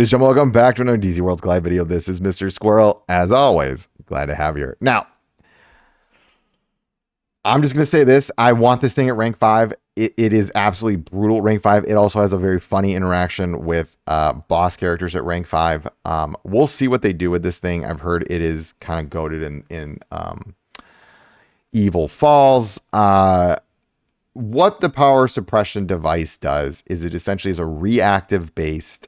ladies and gentlemen, welcome back to another DZ World's Glide video. This is Mr. Squarrel. As always, glad to have you here. Now, I'm just going to say this. I want this thing at rank 5. It is absolutely brutal at rank 5. It also has a very funny interaction with boss characters at rank 5. We'll see what they do with this thing. I've heard it is kind of goated in Evil Falls. What the power suppression device does is it essentially is a reactive based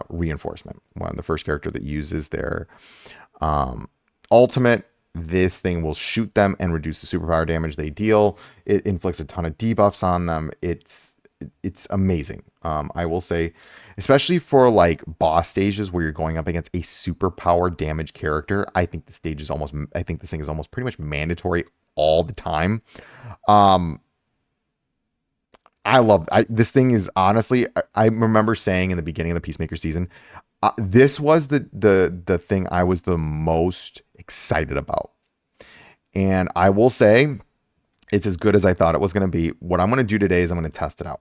reinforcement. When the first character that uses their ultimate, this thing will shoot them and reduce the superpower damage they deal. It inflicts a ton of debuffs on them. It's amazing. I will say, especially for like boss stages where you're going up against a superpower damage character, I think this thing is almost pretty much mandatory all the time. I love this thing. Is honestly, I remember saying in the beginning of the Peacemaker season, this was the thing I was the most excited about. And I will say it's as good as I thought it was going to be. What I'm going to do today is I'm going to test it out.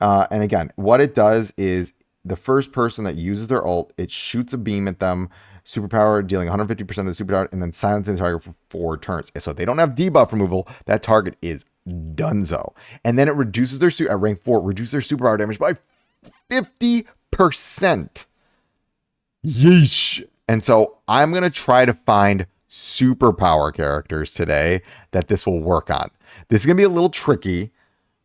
And again, what it does is the first person that uses their ult, it shoots a beam at them, superpower, dealing 150% of the superpower, and then silencing the target for 4 turns. So if they don't have debuff removal, that target is dunzo. And then it reduces their at rank 4, reduces their superpower damage by 50%. Yeesh. And so I'm going to try to find superpower characters today that this will work on. This is going to be a little tricky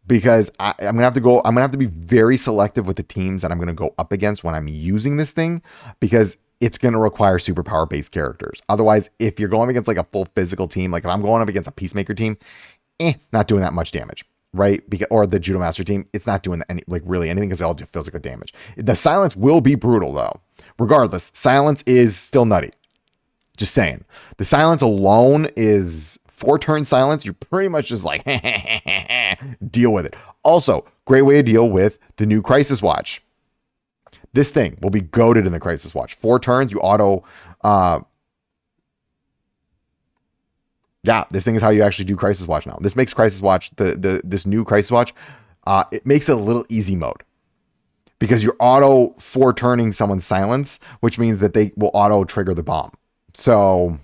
because I'm going to have to be very selective with the teams that I'm going to go up against when I'm using this thing, because it's going to require superpower based characters. Otherwise, if you're going against like a full physical team, like if I'm going up against a Peacemaker team, not doing that much damage, right? Or the Judo Master team, it's not doing really anything because it all do physical damage. The silence will be brutal though. Regardless, silence is still nutty. Just saying. The silence alone is 4 turn silence. You're pretty much just like, deal with it. Also, great way to deal with the new Crisis Watch. This thing will be goated in the Crisis Watch. 4 turns, you auto... yeah, this thing is how you actually do Crisis Watch now. This makes Crisis Watch, this new Crisis Watch, it makes it a little easy mode. Because you're auto 4 turning someone's silence, which means that they will auto trigger the bomb. So,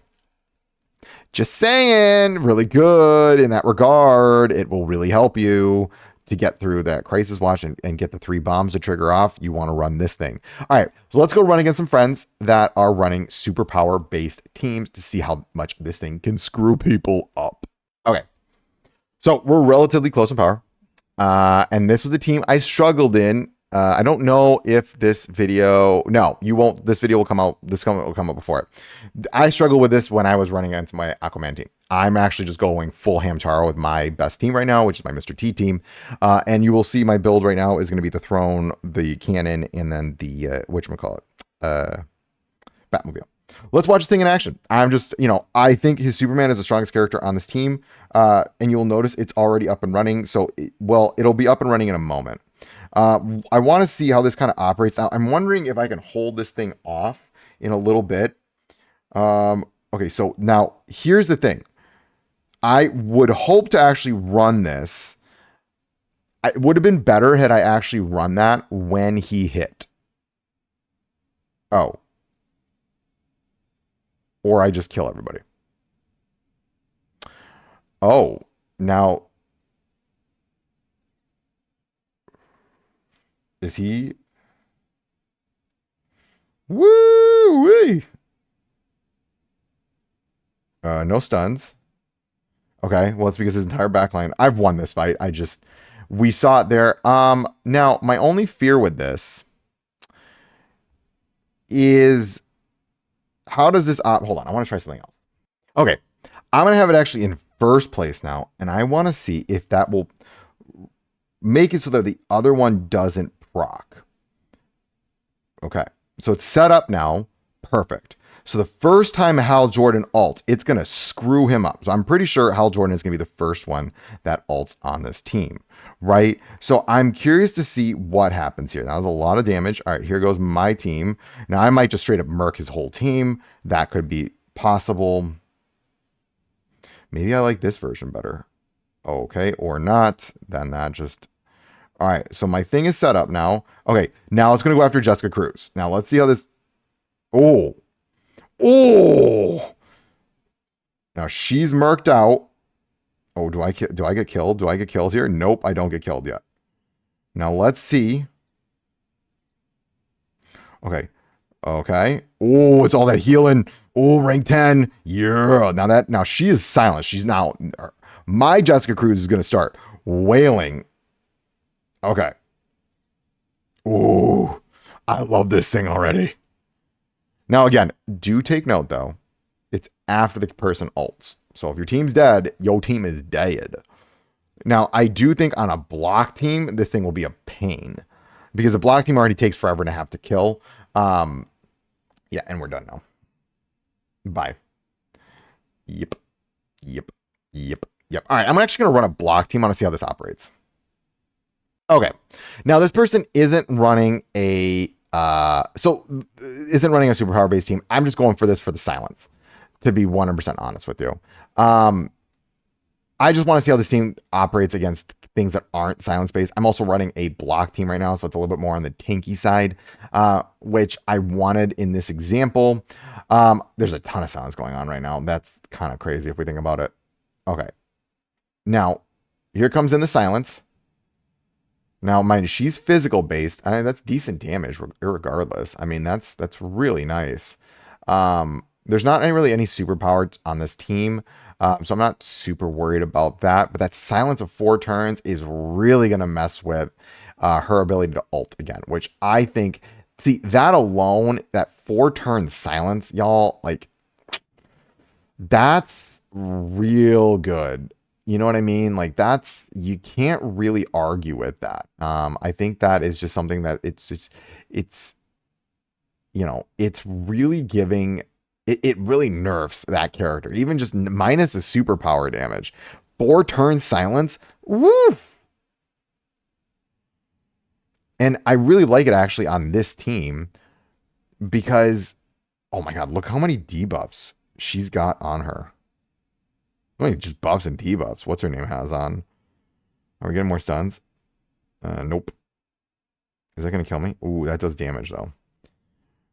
just saying, really good in that regard. It will really help you to get through that Crisis Watch and get the 3 bombs to trigger off. You want to run this thing. All right, so let's go run against some friends that are running superpower based teams to see how much this thing can screw people up. Okay, so we're relatively close in power. And this was the team I struggled in. I don't know if this video, no, you won't, this video will come out, will come out before it. I struggled with this when I was running against my Aquaman team. I'm actually just going full Hamtaro with my best team right now, which is my Mr. T team. And you will see my build right now is going to be the throne, the cannon, and then the, whatchamacallit, Batmobile. Let's watch this thing in action. I'm just, I think his Superman is the strongest character on this team. And you'll notice it's already up and running. So, it'll be up and running in a moment. I want to see how this kind of operates now. I'm wondering if I can hold this thing off in a little bit. Okay, so now here's the thing. I would hope to actually run this. It would have been better had I actually run that when he hit. Oh. Or I just kill everybody. Oh, now... Is he? Woo-wee! No stuns. Okay, well, it's because his entire backline. I've won this fight. We saw it there. Now, my only fear with this is how does this hold on, I want to try something else. Okay, I'm gonna have it actually in first place now, and I want to see if that will make it so that the other one doesn't proc. Okay, so it's set up now. Perfect. So the first time Hal Jordan ults, it's going to screw him up. So I'm pretty sure Hal Jordan is going to be the first one that ults on this team, right? So I'm curious to see what happens here. That was a lot of damage. All right, here goes my team. Now I might just straight up murk his whole team. That could be possible. Maybe I like this version better. Okay, or not. Then that just All right, so my thing is set up now. Okay, now it's gonna go after Jessica Cruz. Now let's see how this. Oh, oh. Now she's murked out. Oh, do I get killed? Do I get killed here? Nope, I don't get killed yet. Now let's see. Okay, okay. Oh, it's all that healing. Oh, rank 10. Yeah. Now she is silent. She's now. My Jessica Cruz is gonna start wailing. Okay. Ooh, I love this thing already. Now, again, do take note, though. It's after the person ults. So if your team's dead, your team is dead. Now, I do think on a block team, this thing will be a pain. Because the block team already takes forever and a half to kill. Yeah, and we're done now. Bye. Yep. Yep. Yep. Yep. All right, I'm actually going to run a block team. I want to see how this operates. Okay. Now, this person isn't running a superpower based team. I'm just going for this for the silence, to be 100% honest with you. I just want to see how this team operates against things that aren't silence based. I'm also running a block team right now, so it's a little bit more on the tanky side, which I wanted in this example. There's a ton of silence going on right now. That's kind of crazy if we think about it. Okay. Now, here comes in the silence. Now, mind you, she's physical based. I mean, that's decent damage regardless. I mean, that's really nice. There's not really any superpower on this team, so I'm not super worried about that. But that silence of 4 turns is really going to mess with her ability to ult again, which I think, see, that alone, that 4 turn silence, y'all, like, that's real good. You know what I mean? Like, that's, you can't really argue with that. I think that is just something that it's really giving, it really nerfs that character, even just minus the superpower damage. 4 turn silence, woo! And I really like it actually on this team because, oh my God, look how many debuffs she's got on her. Like just buffs and debuffs. What's her name has on? Are we getting more stuns? Nope. Is that going to kill me? Ooh, that does damage though.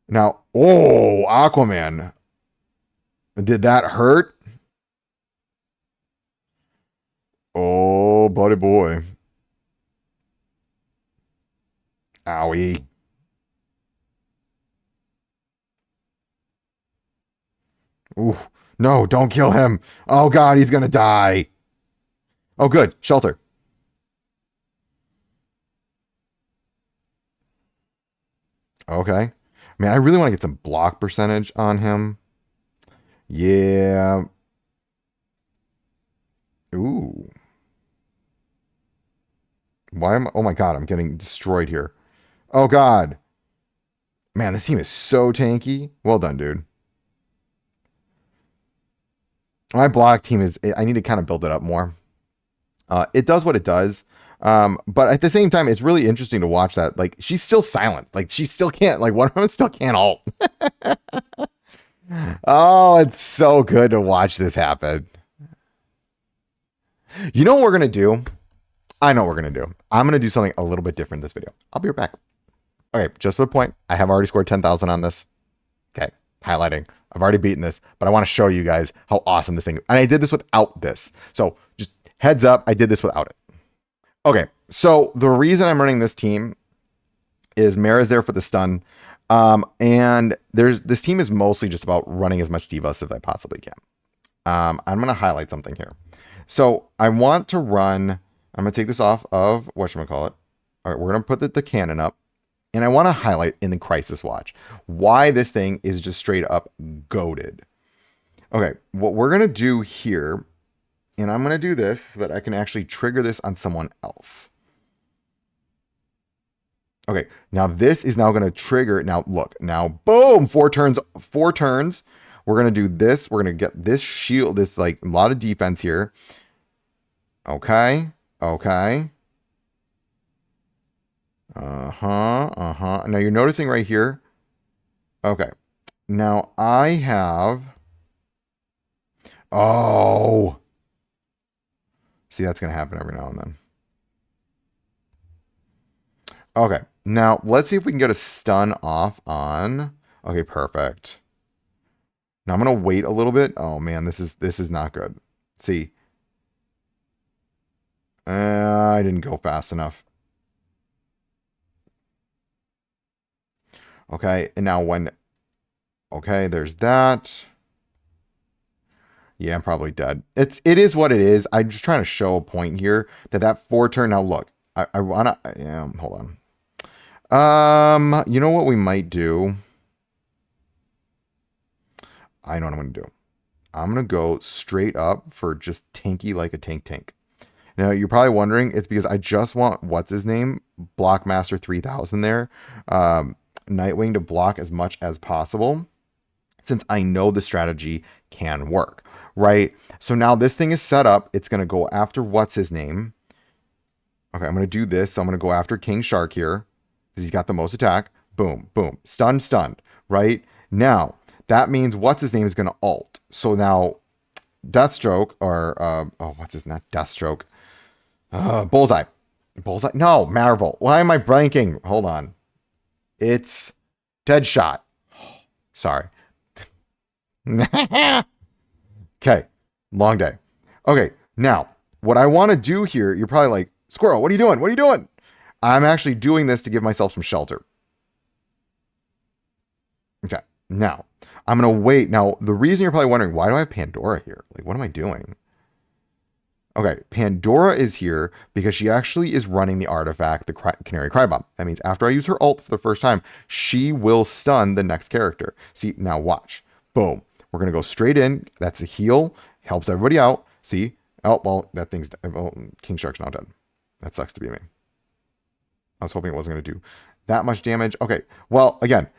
Now, oh, Aquaman. Did that hurt? Oh, buddy boy. Owie. Ooh, no, don't kill him. Oh God, he's going to die. Oh, good. Shelter. Okay. Man, I really want to get some block percentage on him. Yeah. Ooh. Why am I? Oh my God, I'm getting destroyed here. Oh God. Man, this team is so tanky. Well done, dude. My block team is, I need to kind of build it up more. It does what it does. But at the same time, it's really interesting to watch that. Like, she's still silent. Like, she still can't, like, one of them still can't ult. Oh, it's so good to watch this happen. You know what we're going to do? I know what we're going to do. I'm going to do something a little bit different this video. I'll be right back. Okay, just for the point, I have already scored 10,000 on this. Okay, highlighting. I've already beaten this, but I want to show you guys how awesome this thing is. And I did this without this. So just heads up, I did this without it. Okay, so the reason I'm running this team is Mara's there for the stun. And this team is mostly just about running as much debuffs as I possibly can. I'm going to highlight something here. So I want to run, I'm going to take this off of whatchamacallit. All right, we're going to put the cannon up. And I want to highlight in the Crisis Watch why this thing is just straight up goated. Okay, what we're going to do here, and I'm going to do this so that I can actually trigger this on someone else. Okay, now this is now going to trigger. Now look, now boom, 4 turns. We're going to do this. We're going to get this shield, this like a lot of defense here. Okay, okay. Now you're noticing right here. Okay. Now I have. Oh. See, that's going to happen every now and then. Okay, now let's see if we can get a stun off on. Okay, perfect. Now I'm gonna wait a little bit. Oh man, this is not good. See, I didn't go fast enough. Okay, and now when, okay, there's that. Yeah, I'm probably dead. It is what it is. I'm just trying to show a point here that that 4-turn. Now look, I wanna. Hold on. You know what we might do? I know what I'm gonna do. I'm gonna go straight up for just tanky like a tank. Now you're probably wondering, it's because I just want what's his name, Blockmaster 3000 there, Nightwing to block as much as possible, since I know the strategy can work, right? So now this thing is set up. It's gonna go after what's his name. Okay, I'm gonna do this. So I'm gonna go after King Shark here because he's got the most attack. Boom, boom, stunned, right? Now that means what's his name is gonna ult. So now Deathstroke or what's his not Deathstroke. Bullseye. Bullseye. No, Marvel. Why am I blanking? Hold on. It's Deadshot. Sorry. Okay. Long day. Okay. Now, what I want to do here, you're probably like, Squirrel, what are you doing? What are you doing? I'm actually doing this to give myself some shelter. Okay. Now, I'm going to wait. Now, the reason you're probably wondering, why do I have Pandora here? Like, what am I doing? Okay, Pandora is here because she actually is running the artifact, the Canary Crybomb. That means after I use her ult for the first time, she will stun the next character. See, now watch. Boom. We're going to go straight in. That's a heal. Helps everybody out. See? Oh, well, that thing's... Oh, King Shark's not dead. That sucks to be me. I was hoping it wasn't going to do that much damage. Okay, well, again.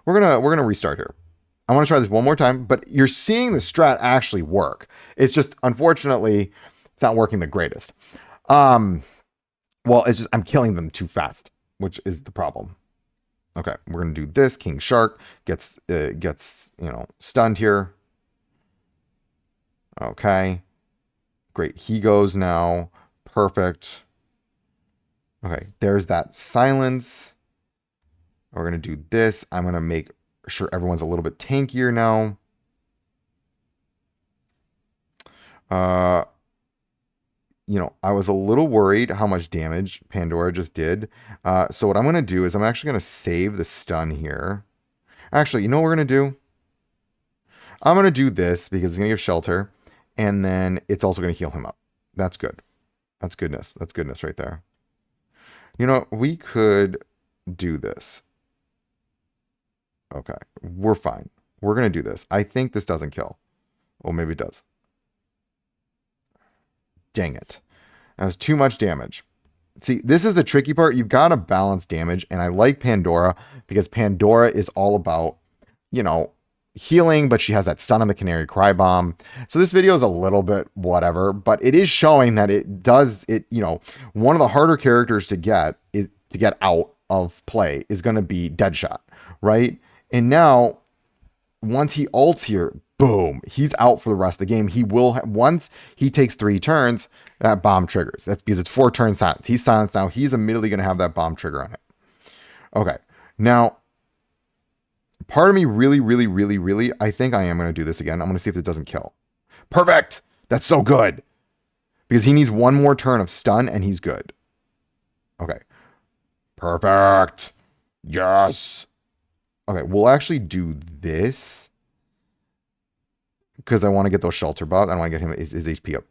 We're gonna restart here. I want to try this one more time, but you're seeing the strat actually work. It's just, unfortunately, it's not working the greatest. Well, it's just, I'm killing them too fast, which is the problem. Okay, we're going to do this. King Shark gets, stunned here. Okay. Great. He goes now. Perfect. Okay, there's that silence. We're going to do this. I'm going to make sure everyone's a little bit tankier now. I was a little worried how much damage Pandora just did. So what I'm going to do is I'm actually going to save the stun here. Actually, you know what we're going to do? I'm going to do this because it's going to give shelter. And then it's also going to heal him up. That's good. That's goodness. That's goodness right there. You know, we could do this. Okay, we're fine. We're going to do this. I think this doesn't kill. Well, maybe it does. Dang it. That was too much damage. See, this is the tricky part. You've got to balance damage. And I like Pandora because Pandora is all about, healing, but she has that stun on the Canary Crybomb. So this video is a little bit whatever, but it is showing that one of the harder characters to get out of play is going to be Deadshot, right? And now, once he ults here, boom, he's out for the rest of the game. He will, once he takes 3 turns, that bomb triggers. That's because it's 4 turn silence. He's silenced now. He's immediately going to have that bomb trigger on him. Okay. Now, part of me really, I think I am going to do this again. I'm going to see if it doesn't kill. Perfect. That's so good. Because he needs one more turn of stun and he's good. Okay. Perfect. Yes. Okay, we'll actually do this because I want to get those shelter buffs. I don't want to get him his HP up.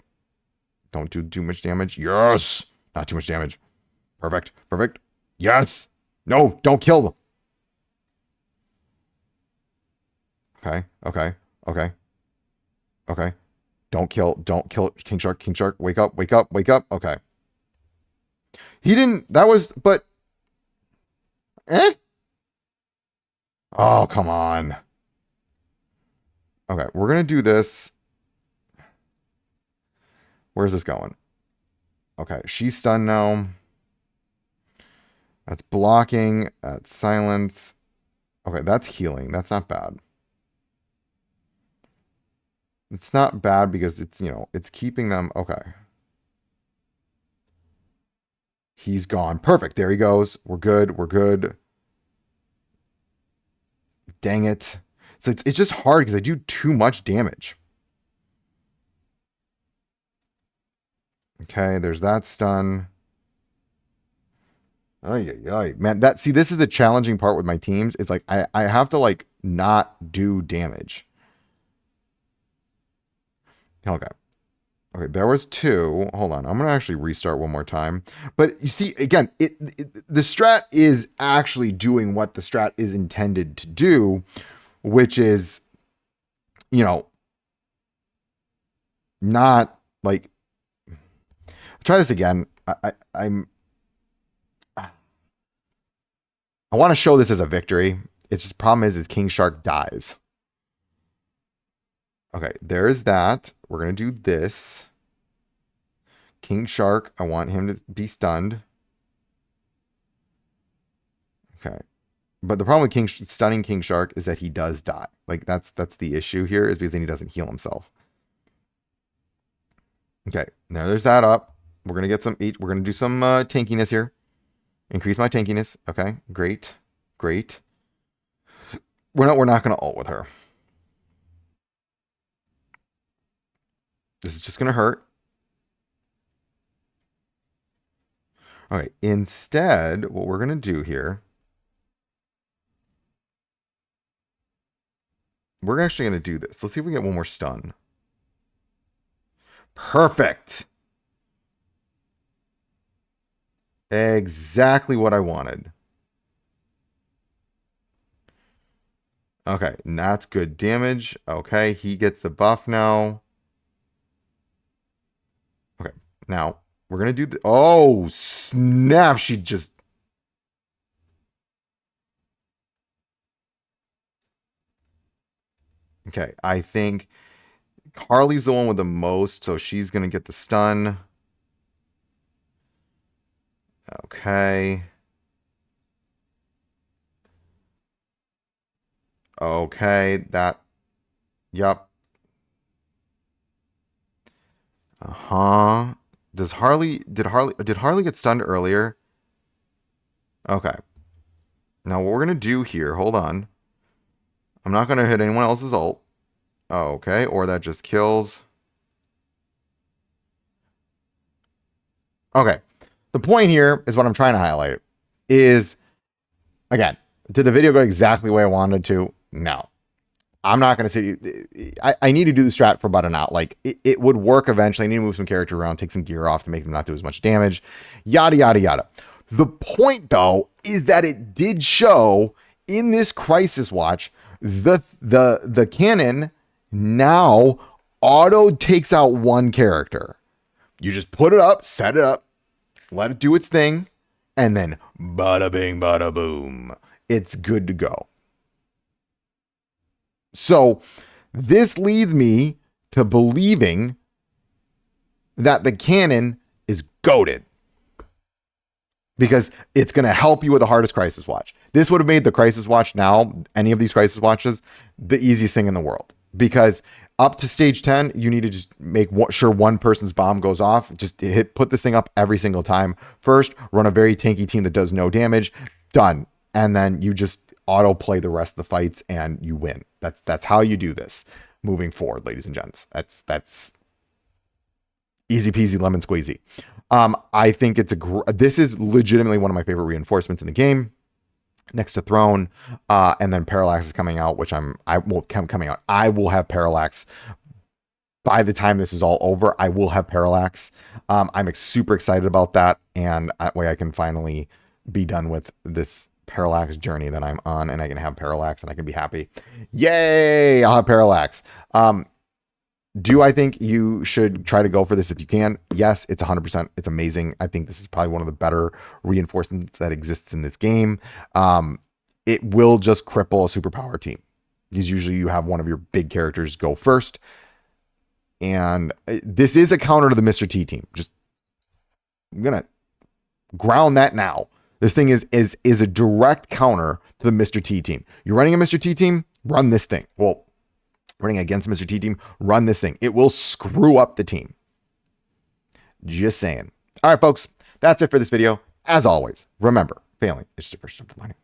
Don't do too much damage. Yes. Not too much damage. Perfect. Perfect. Yes. No, don't kill them. Okay. Okay. Okay. Okay. Don't kill King Shark. King Shark. Wake up. Wake up. Wake up. Okay. He didn't. That was, but. Oh, come on. Okay, we're going to do this. Where's this going? Okay, she's stunned now. That's blocking. That's silence. Okay, that's healing. That's not bad. It's not bad because it's, it's keeping them. Okay. He's gone. Perfect. There he goes. We're good. We're good. Dang it. So it's just hard because I do too much damage. Okay, there's that stun. Ay. Man, this is the challenging part with my teams. It's like I have to like not do damage. Okay. Okay, there was 2. Hold on. I'm going to actually restart one more time. But you see, again, the strat is actually doing what the strat is intended to do, which is, you know, not like, try this again. I want to show this as a victory. It's just problem is King Shark dies. Okay, there's that. We're going to do this. King Shark, I want him to be stunned. Okay. But the problem with stunning King Shark is that he does die. Like, that's the issue here, is because then he doesn't heal himself. Okay, now there's that up. We're going to get some, we're going to do some tankiness here. Increase my tankiness. Okay, great. Great. We're not going to ult with her. This is just going to hurt. Okay, instead, what we're going to do here, we're actually going to do this. Let's see if we get one more stun. Perfect. Exactly what I wanted. Okay, that's good damage. Okay, he gets the buff now. Okay, now we're going to do the... Oh, snap. She just... Okay, I think Carly's the one with the most, so she's going to get the stun. Okay. Okay, that... Yep. Uh-huh. Did Harley get stunned earlier? Okay. Now what we're going to do here, hold on. I'm not going to hit anyone else's ult. Oh, okay, or that just kills. Okay. The point here is what I'm trying to highlight is, again, did the video go exactly the way I wanted to? No. I'm not going to say, I need to do the strat for about an hour. Like, it would work eventually. I need to move some character around, take some gear off to make them not do as much damage. Yada, yada, yada. The point, though, is that it did show in this Crisis Watch, the cannon now auto takes out one character. You just put it up, set it up, let it do its thing, and then bada bing, bada boom. It's good to go. So this leads me to believing that the cannon is goated, because it's going to help you with the hardest Crisis Watch. This would have made the Crisis Watch now, any of these Crisis Watches, the easiest thing in the world. Because up to stage 10, you need to just make sure one person's bomb goes off. Just put this thing up every single time. First, run a very tanky team that does no damage. Done. And then you just auto play the rest of the fights and you win. That's how you do this moving forward, ladies and gents. That's easy peasy lemon squeezy. I think this is legitimately one of my favorite reinforcements in the game, next to Throne. And then Parallax is coming out, which I will have Parallax by the time this is all over. I will have Parallax. I'm super excited about that, and that way I can finally be done with this Parallax journey that I'm on, and I can have Parallax and I can be happy. Yay, I'll have Parallax. Do I think you should try to go for this if you can? Yes, it's 100%. It's amazing. I think this is probably one of the better reinforcements that exists in this game. It will just cripple a superpower team, because usually you have one of your big characters go first. And this is a counter to the Mr. T team. I'm going to ground that now. This thing is a direct counter to the Mr. T team. You're running a Mr. T team, run this thing. Well, running against Mr. T team, run this thing. It will screw up the team. Just saying. All right, folks, that's it for this video. As always, remember, failing is just the first step to learning.